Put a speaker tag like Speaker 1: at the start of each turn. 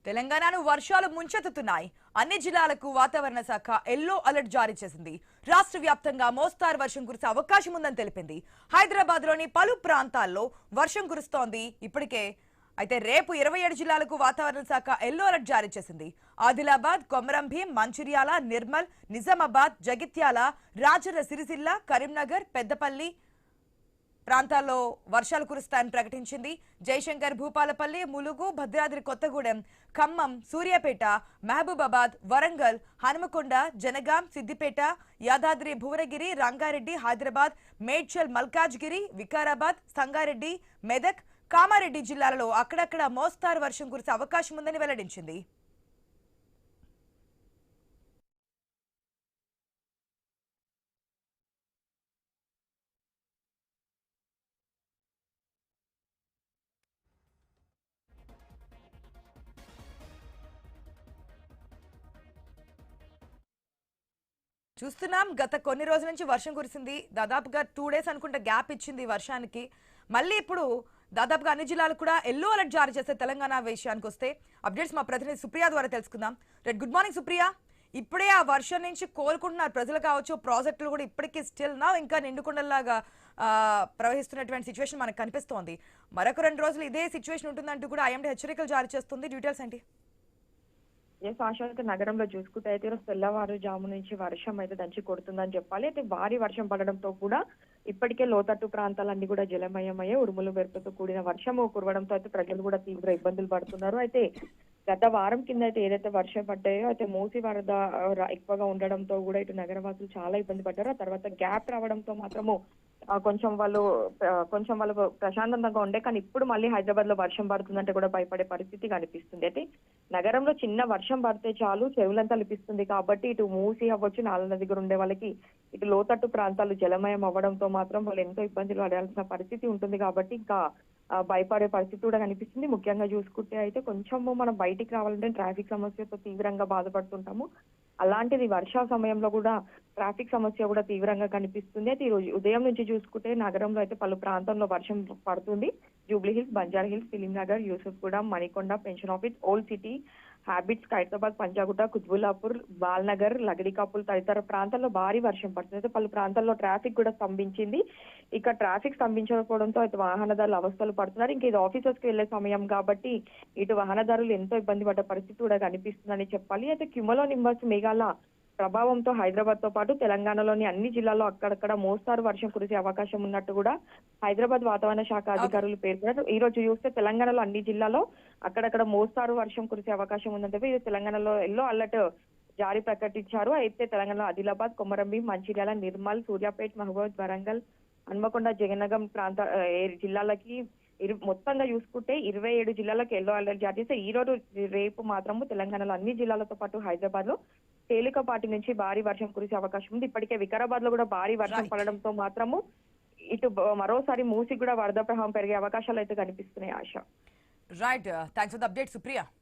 Speaker 1: తెలంగాణను వర్షాలు ముంచెత్తుతున్నాయి. అన్ని జిల్లాలకు వాతావరణ శాఖ ఎల్లో అలర్ట్ జారీ చేసింది. రాష్ట్ర వ్యాప్తంగా మోస్తారు వర్షం కురిసే అవకాశం ఉందని తెలిపింది. హైదరాబాద్లోని పలు ప్రాంతాల్లో వర్షం కురుస్తోంది ఇప్పటికే. అయితే రేపు 27 జిల్లాలకు వాతావరణ శాఖ ఎల్లో అలర్ట్ జారీ చేసింది. ఆదిలాబాద్, కొమరం భీం, మంచిర్యాల, నిర్మల్, నిజామాబాద్, జగిత్యాల, రాజన్న సిరిసిల్ల, కరీంనగర్, పెద్దపల్లి ప్రాంతాల్లో వర్షాలు కురుస్తాయని ప్రకటించింది. జయశంకర్, భూపాలపల్లి, ములుగు, భద్రాద్రి కొత్తగూడెం, ఖమ్మం, సూర్యాపేట, మహబూబాబాద్, వరంగల్, హనుమకొండ, జనగాం, సిద్దిపేట, యాదాద్రి భువనగిరి, రంగారెడ్డి, హైదరాబాద్, మేడ్చల్, మల్కాజ్గిరి, వికారాబాద్, సంగారెడ్డి, మెదక్, కామారెడ్డి జిల్లాలలో అక్కడక్కడ మోస్తారు వర్షం కురిసే అవకాశం ఉందని వెల్లడించింది. చూస్తున్నాం గత కొన్ని రోజుల నుంచి వర్షం కురిసింది. దాదాపుగా 2 డేస్ అనుకుంటే గ్యాప్ ఇచ్చింది వర్షానికి. మళ్ళీ ఇప్పుడు దాదాపుగా అన్ని జిల్లాలకు కూడా ఎల్లో అలర్ట్ జారీ చేసే తెలంగాణ విషయానికి వస్తే అప్డేట్స్ మా ప్రతినిధి సుప్రియ ద్వారా తెలుసుకుందాం. Good morning Supriya. ఇప్పుడే ఆ వర్షం నుంచి కోలుకుంటున్నారు ప్రజలు కావచ్చు, ప్రాజెక్టులు కూడా ఇప్పటికీ స్టిల్ నా ఇంకా నిండుకుండలాగా ప్రవహిస్తున్నటువంటి సిచ్యువేషన్ మనకు కనిపిస్తోంది. మరొక 2 రోజులు ఇదే సిచ్యువేషన్ ఉంటుందంటూ కూడా ఐఎండీ హెచ్చరికలు జారీ చేస్తుంది. డీటెయిల్స్ ఏంటి?
Speaker 2: ఆశాంతి నగరంలో చూసుకుంటే అయితే ఈరోజు తెల్లవారుజాము నుంచి వర్షం అయితే దంచి కొడుతుందని చెప్పాలి. అయితే భారీ వర్షం పడడంతో కూడా ఇప్పటికే లోతట్టు ప్రాంతాలన్నీ కూడా జలమయమయ్యాయి. ఉరుములు మెరుపులతో కూడిన వర్షం కురవడంతో అయితే ప్రజలు కూడా తీవ్ర ఇబ్బందులు పడుతున్నారు. అయితే గత వారం కింద అయితే ఏదైతే వర్షం పడ్డాయో అయితే మూసి వరద ఎక్కువగా ఉండడంతో కూడా ఇటు నగరవాసులు చాలా ఇబ్బంది పడ్డారు. ఆ తర్వాత గ్యాప్ రావడంతో మాత్రము కొంచెం వాళ్ళు ప్రశాంతంగా ఉండే, కానీ ఇప్పుడు మళ్ళీ హైదరాబాద్ లో వర్షం పడుతుందంటే కూడా భయపడే పరిస్థితి కనిపిస్తుంది. అయితే నగరంలో చిన్న వర్షం పడితే చాలు చెరువులంతా లిపిస్తుంది కాబట్టి ఇటు మూసి అవ్వచ్చు, నాలుగు దగ్గర ఉండే వాళ్ళకి ఇటు లోతట్టు ప్రాంతాలు జలమయం అవ్వడంతో మాత్రం వాళ్ళు ఎంతో ఇబ్బందులు పడాల్సిన పరిస్థితి ఉంటుంది. కాబట్టి ఇంకా భయపడే పరిస్థితి కూడా కనిపిస్తుంది. ముఖ్యంగా చూసుకుంటే అయితే కొంచెము మనం బయటికి రావాలంటే ట్రాఫిక్ సమస్యతో తీవ్రంగా బాధపడుతుంటాము. అలాంటిది వర్ష సమయంలో కూడా ట్రాఫిక్ సమస్య కూడా తీవ్రంగా కనిపిస్తుంది. అయితే ఈ రోజు ఉదయం నుంచి చూసుకుంటే నగరంలో అయితే పలు ప్రాంతంలో వర్షం పడుతుంది. Jubilee Hills, Banjara Hills, film Nagar, Yousufguda, Manikonda, pension office, old city, హ్యాబిట్స్, ఖైరతాబాద్, పంజాగుట్ట, కుత్బుల్లాపూర్, బాల్నగర్, లగడికాపుల్ తదితర ప్రాంతాల్లో భారీ వర్షం పడుతుంది. అయితే పలు ప్రాంతాల్లో ట్రాఫిక్ కూడా స్తంభించింది. ఇక ట్రాఫిక్ స్తంభించకపోవడంతో అయితే వాహనదారులు అవస్థలు పడుతున్నారు. ఇంకా ఇది ఆఫీసర్స్ కి వెళ్లే సమయం కాబట్టి ఇటు వాహనదారులు ఎంతో ఇబ్బంది పడ్డ పరిస్థితి కూడా కనిపిస్తుందని చెప్పాలి. అయితే క్యుములో నింబస్ మేఘాల ప్రభావంతో హైదరాబాద్ తో పాటు తెలంగాణలోని అన్ని జిల్లాల్లో అక్కడక్కడ మోస్తారు వర్షం కురిసే అవకాశం ఉన్నట్టు కూడా హైదరాబాద్ వాతావరణ శాఖ అధికారులు పేర్కొన్నారు. ఈ రోజు చూస్తే తెలంగాణలో అన్ని జిల్లాల్లో అక్కడక్కడ మోస్తారు వర్షం కురిసే అవకాశం ఉందని చెప్పి తెలంగాణలో ఎల్లో అలర్ట్ జారీ ప్రకటించారు. అయితే తెలంగాణలో ఆదిలాబాద్, కొమరంభీం, మంచిర్యాల, నిర్మల్, సూర్యాపేట, మహబూబాద్, వరంగల్, హన్మకొండ, జగనగం ప్రాంత జిల్లాలకి మొత్తంగా చూసుకుంటే 27 జిల్లాలకు ఎల్లో అలర్ట్ జారీ చేస్తే ఈ రోజు రేపు మాత్రము తెలంగాణలో అన్ని జిల్లాలతో పాటు హైదరాబాద్ లో తేలికపాటి నుంచి భారీ వర్షం కురిసే అవకాశం ఉంది. ఇప్పటికే వికారాబాద్ లో కూడా భారీ వర్షం పడడంతో మాత్రము ఇటు మరోసారి మూసి కూడా వరద ప్రవాహం పెరిగే అవకాశాలు అయితే కనిపిస్తున్నాయి. ఆశ.
Speaker 1: Right, thanks for the update Supriya.